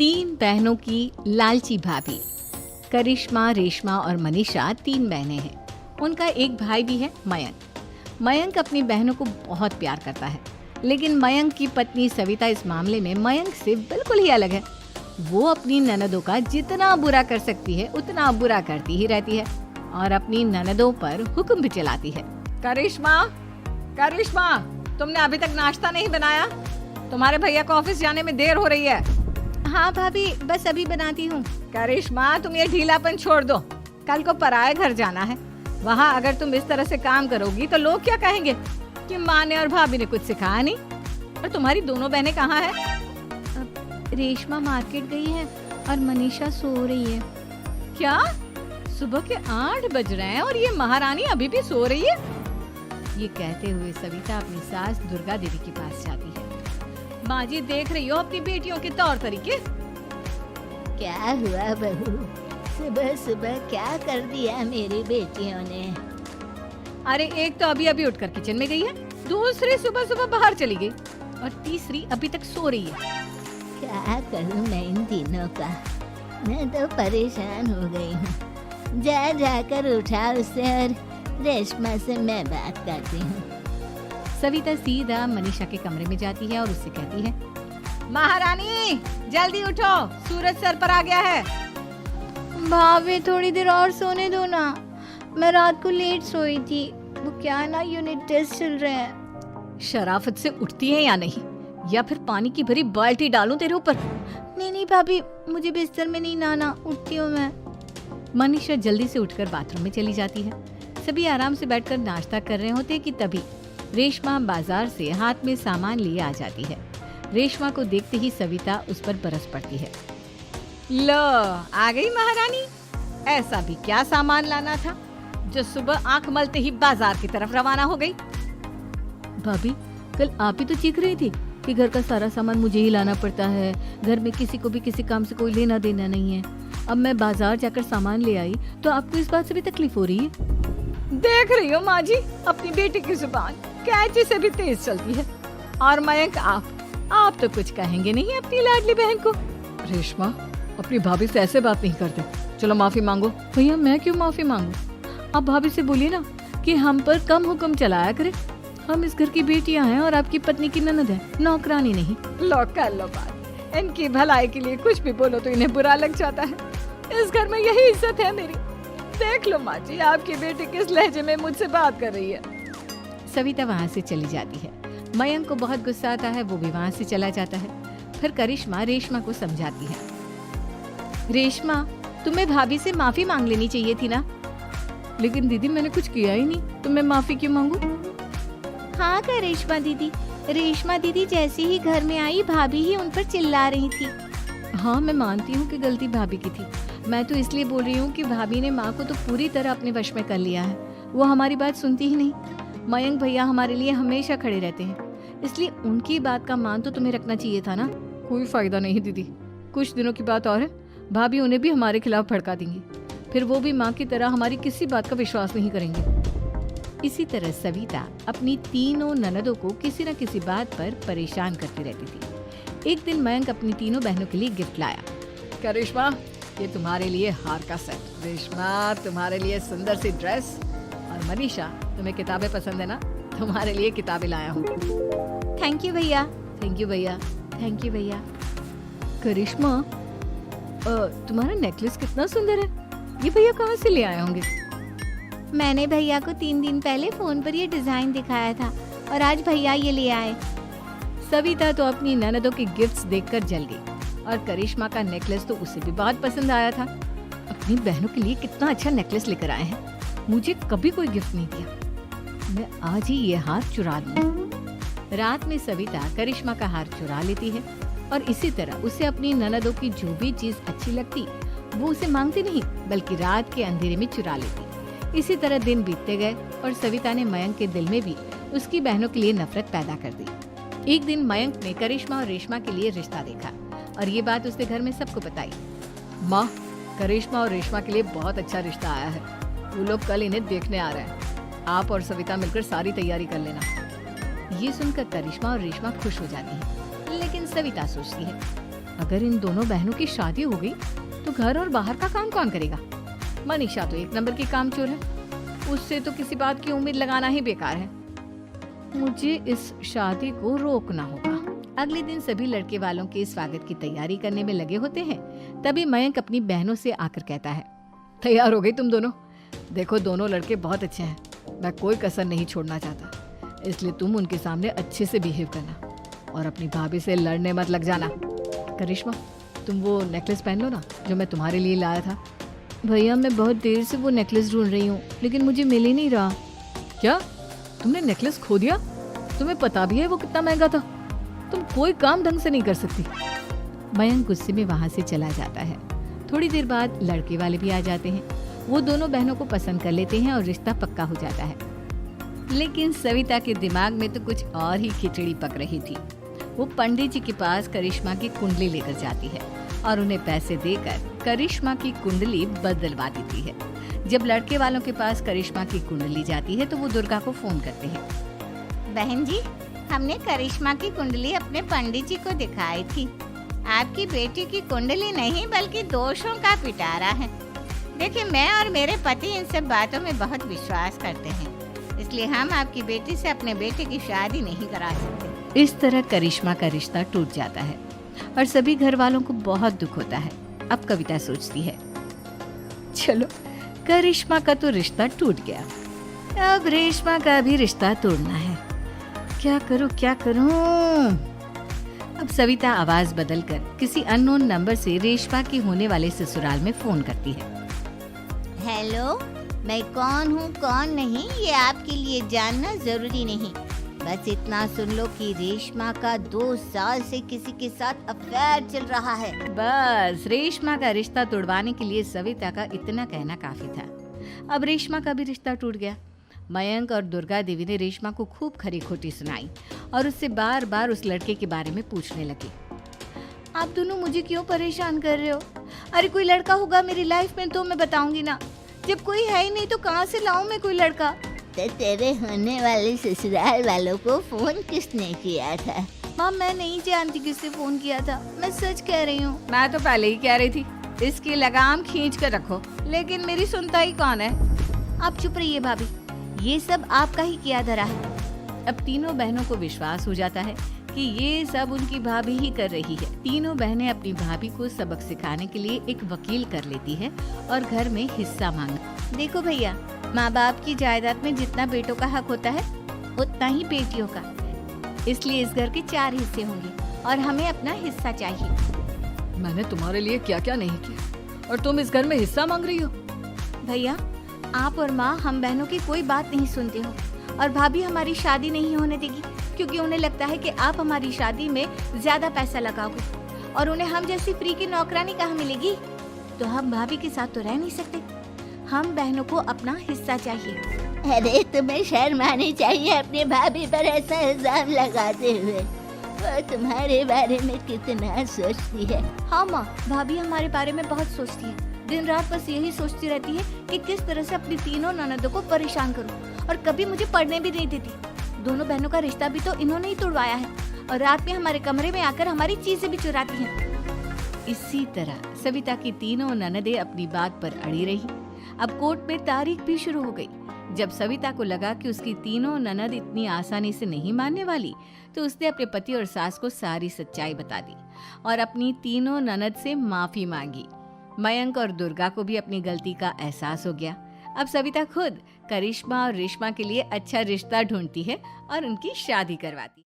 तीन बहनों की लालची भाभी। करिश्मा, रेशमा और मनीषा तीन बहनें हैं। उनका एक भाई भी है, मयंक। मयंक अपनी बहनों को बहुत प्यार करता है, लेकिन मयंक की पत्नी सविता इस मामले में मयंक से बिल्कुल ही अलग है। वो अपनी ननदों का जितना बुरा कर सकती है उतना बुरा करती ही रहती है और अपनी ननदों पर हुक्म भी चलाती है। करिश्मा, करिश्मा, तुमने अभी तक नाश्ता नहीं बनाया? तुम्हारे भैया को ऑफिस जाने में देर हो रही है। हाँ भाभी, बस अभी बनाती हूँ। करिश्मा, तुम ये ढीलापन छोड़ दो। कल को पराये घर जाना है। वहाँ अगर तुम इस तरह से काम करोगी तो लोग क्या कहेंगे कि माँ ने और भाभी ने कुछ सिखाया नहीं। और तुम्हारी दोनों बहनें कहाँ हैं? रेशमा मार्केट गई है और मनीषा सो रही है। क्या? सुबह के 8 बज रहे हैं और ये महारानी अभी भी सो रही है? ये कहते हुए सविता अपनी सास दुर्गा देवी के पास जाती है। माँ जी, देख रही हो अपनी बेटियों के तौर तरीके? क्या हुआ बहू, सुबह सुबह क्या कर दिया मेरी बेटियों ने? अरे एक तो अभी अभी उठकर किचन में गई है, दूसरी सुबह सुबह बाहर चली गई और तीसरी अभी तक सो रही है। क्या करूं मैं इन तीनों का, मैं तो परेशान हो गई हूँ। जा जाकर उठा उसे और रेशमा से मैं बात करती हूँ। सविता सीधा मनीषा के कमरे में जाती है और उससे कहती है, महारानी जल्दी उठो, सूरज सर पर आ गया है। भाभी थोड़ी देर और सोने दो ना, मैं रात को लेट सोई थी। वो क्या है ना, यूनिट टेस्ट चल रहे हैं। शराफत से उठती है या नहीं, या फिर पानी की भरी बाल्टी डालूं तेरे ऊपर? नहीं भाभी, मुझे बिस्तर में नहीं नहाना, उठती हूँ मैं। मनीषा जल्दी से उठकर बाथरूम में चली जाती है। सभी आराम से बैठकर नाश्ता कर रहे होते कि तभी रेशमा बाजार से हाथ में सामान लिए आ जाती है। रेशमा को देखते ही सविता उस पर बरस पड़ती है। लो, आ गई महारानी। ऐसा भी क्या सामान लाना था जो सुबह आंख मलते ही बाजार की तरफ रवाना हो गई? भाभी, कल आप ही तो चीख रही थी कि घर का सारा सामान मुझे ही लाना पड़ता है, घर में किसी को भी किसी काम से कोई लेना देना नहीं है। अब मैं बाजार जाकर सामान ले आई तो आपको इस बात से भी तकलीफ हो रही है? देख रही हो माँ जी, अपनी बेटी की जुबान कैंची से भी तेज चलती है। और मयंक, आप तो कुछ कहेंगे नहीं अपनी लाडली बहन को। रेशमा, अपनी भाभी से ऐसे बात नहीं करते। चलो माफी मांगो। भैया, मैं क्यों माफी मांगू? आप भाभी से बोलिए ना कि हम पर कम हुक्म चलाया करे। हम इस घर की बेटियां हैं और आपकी पत्नी की ननद है, नौकरानी नहीं। लो कर लो बात। इनकी भलाई के लिए कुछ भी बोलो तो इन्हें बुरा लग जाता है। इस घर में यही इज्जत है मेरी। देख लो माँ जी, आपकी बेटी किस लहजे में मुझसे बात कर रही है। सविता वहाँ से चली जाती है। मयंक को बहुत गुस्सा आता है, वो भी वहाँ से चला जाता है। फिर करिश्मा रेशमा को समझाती है, रेशमा, तुम्हें भाभी से माफी मांग लेनी चाहिए थी ना। लेकिन दीदी, मैंने कुछ किया ही नहीं, तो मैं माफी क्यों मांगू? हाँ करिश्मा दीदी, रेशमा दीदी जैसे ही घर में आई भाभी ही उन पर चिल्ला रही थी। हाँ, मैं मानती हूँ कि गलती भाभी की थी। मैं तो इसलिए बोल रही हूँ कि भाभी ने माँ को तो पूरी तरह अपने वश में कर लिया है। वो हमारी बात सुनती ही नहीं। मयंक भैया हमारे लिए हमेशा खड़े रहते हैं, इसलिए उनकी बात का मान तो तुम्हें रखना चाहिए था ना। कोई फायदा नहीं दीदी, कुछ दिनों की बात और है, भाभी उन्हें भी हमारे खिलाफ भड़का देंगी। फिर वो भी माँ की तरह हमारी किसी बात का विश्वास नहीं करेंगे। इसी तरह सविता अपनी तीनों ननदों को किसी न किसी बात पर परेशान करती रहती थी। एक दिन मयंक अपनी तीनों बहनों के लिए गिफ्ट लाया। करिश्मा, ये तुम्हारे लिए हार का सेट। रेशमा, तुम्हारे लिए सुंदर सी ड्रेस। और मनीषा, तुम्हें किताबें पसंद है ना, तुम्हारे लिए किताबें लाया हूँ। थैंक यू भैया। थैंक यू भैया। थैंक यू भैया। करिश्मा, तुम्हारा नेकलेस कितना सुंदर है, ये भैया कहाँ से ले आए होंगे? मैंने भैया को 3 दिन पहले फोन पर ये डिजाइन दिखाया था और आज भैया ये ले आए। सविता तो अपनी ननदों के गिफ्ट्स देखकर जल गई और करिश्मा का नेकलेस तो उसे भी बहुत पसंद आया था। अपनी बहनों के लिए कितना अच्छा नेकलेस लेकर आए हैं, मुझे कभी कोई गिफ्ट नहीं दिया। मैं आज ही ये हार चुरा लूं। रात में सविता करिश्मा का हार चुरा लेती है और इसी तरह उसे अपनी ननदों की जो भी चीज अच्छी लगती वो उसे मांगती नहीं, बल्कि रात के अंधेरे में चुरा लेती। इसी तरह दिन बीतते गए और सविता ने मयंक के दिल में भी उसकी बहनों के लिए नफरत पैदा कर दी। एक दिन मयंक ने करिश्मा और रेशमा के लिए रिश्ता देखा और ये बात उसने घर में सबको बताई। माँ, करिश्मा और रेशमा के लिए बहुत अच्छा रिश्ता आया है। वो लोग कल इन्हें देखने आ रहे हैं। आप और सविता मिलकर सारी तैयारी कर लेना। ये सुनकर करिश्मा और रेशमा खुश हो जाती हैं, लेकिन सविता सोचती है, अगर इन दोनों बहनों की शादी हो गई तो घर और बाहर का काम कौन करेगा? मनीषा तो एक नंबर की कामचोर है, उससे तो किसी बात की उम्मीद लगाना ही बेकार है। मुझे इस शादी को रोकना होगा। अगले दिन सभी लड़के वालों के स्वागत की तैयारी करने में लगे होते हैं। तभी मयंक अपनी बहनों से आकर कहता है, तैयार हो गई तुम दोनों? देखो दोनों लड़के बहुत अच्छे हैं, मैं कोई कसर नहीं छोड़ना चाहता, इसलिए तुम उनके सामने अच्छे से बिहेव करना और अपनी भाभी से लड़ने मत लग जाना। करिश्मा, तुम वो नेकलेस पहन लो ना जो मैं तुम्हारे लिए लाया था। भैया मैं बहुत देर से वो नेकलेस ढूंढ रही हूँ, लेकिन मुझे मिल ही नहीं रहा। क्या तुमने नेकलेस खो दिया? तुम्हें पता भी है वो कितना महंगा था? तुम कोई काम ढंग से नहीं कर सकती। मयंक गुस्से में वहां से चला जाता है। थोड़ी देर बाद लड़के वाले भी आ जाते हैं। वो दोनों बहनों को पसंद कर लेते हैं और रिश्ता पक्का हो जाता है। लेकिन सविता के दिमाग में तो कुछ और ही खिचड़ी पक रही थी। वो पंडित जी के पास करिश्मा की कुंडली लेकर जाती है और उन्हें पैसे देकर करिश्मा की कुंडली बदलवा देती है। जब लड़के वालों के पास करिश्मा की कुंडली जाती है तो वो दुर्गा को फोन करते हैं। बहन जी, हमने करिश्मा की कुंडली अपने पंडित जी को दिखाई थी। आपकी बेटी की कुंडली नहीं बल्कि दोषों का पिटारा है। देखिए, मैं और मेरे पति इन सब बातों में बहुत विश्वास करते हैं, इसलिए हम आपकी बेटी से अपने बेटे की शादी नहीं करा सकते। इस तरह करिश्मा का रिश्ता टूट जाता है और सभी घर वालों को बहुत दुख होता है। अब कविता सोचती है, चलो करिश्मा का तो रिश्ता टूट गया, अब रेशमा का भी रिश्ता तोड़ना है। क्या करूं? अब सविता आवाज बदलकर किसी अननोन नंबर से रेशमा के होने वाले ससुराल में फोन करती है। हेलो, मैं कौन हूँ कौन नहीं ये आपके लिए जानना जरूरी नहीं। बस इतना सुन लो कि रेशमा का 2 साल से किसी के साथ अफेयर चल रहा है। बस रेशमा का रिश्ता तोड़वाने के लिए सविता का इतना कहना काफी था। अब रेशमा का भी रिश्ता टूट गया। मयंक और दुर्गा देवी ने रेशमा को खूब खरी खोटी सुनाई और उससे बार बार उस लड़के के बारे में पूछने लगी। आप दोनों मुझे क्यों परेशान कर रहे हो? अरे कोई लड़का होगा मेरी लाइफ में तो मैं बताऊंगी ना, जब कोई है ही नहीं तो कहाँ से लाऊं मैं कोई लड़का? तो तेरे होने वाले ससुराल वालों को फोन किसने किया था? माँ मैं नहीं जानती किसने फोन किया था, मैं सच कह रही हूँ। मैं तो पहले ही कह रही थी इसकी लगाम खींच कर रखो, लेकिन मेरी सुनता ही कौन है। आप चुप रहिए भाभी, ये सब आपका ही किया धरा है। अब तीनों बहनों को विश्वास हो जाता है कि ये सब उनकी भाभी ही कर रही है। तीनों बहनें अपनी भाभी को सबक सिखाने के लिए एक वकील कर लेती है और घर में हिस्सा मांगा। देखो भैया, माँ बाप की जायदाद में जितना बेटों का हक होता है उतना ही बेटियों का, इसलिए इस घर के 4 हिस्से होंगे और हमें अपना हिस्सा चाहिए। मैंने तुम्हारे लिए क्या क्या नहीं किया और तुम इस घर में हिस्सा मांग रही हो? भैया, आप और माँ हम बहनों की कोई बात नहीं सुनते हो और भाभी हमारी शादी नहीं होने देगी क्योंकि उन्हें लगता है कि आप हमारी शादी में ज्यादा पैसा लगाओगे और उन्हें हम जैसी फ्री की नौकरानी कहाँ मिलेगी। तो हम भाभी के साथ तो रह नहीं सकते, हम बहनों को अपना हिस्सा चाहिए। अरे तुम्हें शर्म आनी चाहिए अपने भाभी पर ऐसा इल्जाम लगाते हुए। वो तुम्हारे बारे में कितना सोचती है। हाँ माँ, भाभी हमारे बारे में बहुत सोचती है, दिन रात बस यही सोचती रहती है कि किस तरह से अपनी तीनों ननदों को परेशान करूं और कभी मुझे पढ़ने भी नहीं देती। दोनों बहनों का रिश्ता भी तो इन्होंने ही तोड़वाया है और रात में हमारे कमरे में आकर हमारी चीजें भी चुराती हैं। इसी तरह सविता की तीनों ननदें अपनी बात पर अड़ी रही। अब कोर्ट में तारीख भी शुरू हो गई। जब सविता को लगा कि उसकी तीनों ननद इतनी आसानी से नहीं मानने वाली, तो उसने अपने पति और सास को सारी सच्चाई बता दी और अपनी तीनों ननद से माफी मांगी। मयंक और दुर्गा को भी अपनी गलती का एहसास हो गया। अब सविता खुद करिश्मा और रेशमा के लिए अच्छा रिश्ता ढूंढती है और उनकी शादी करवाती है।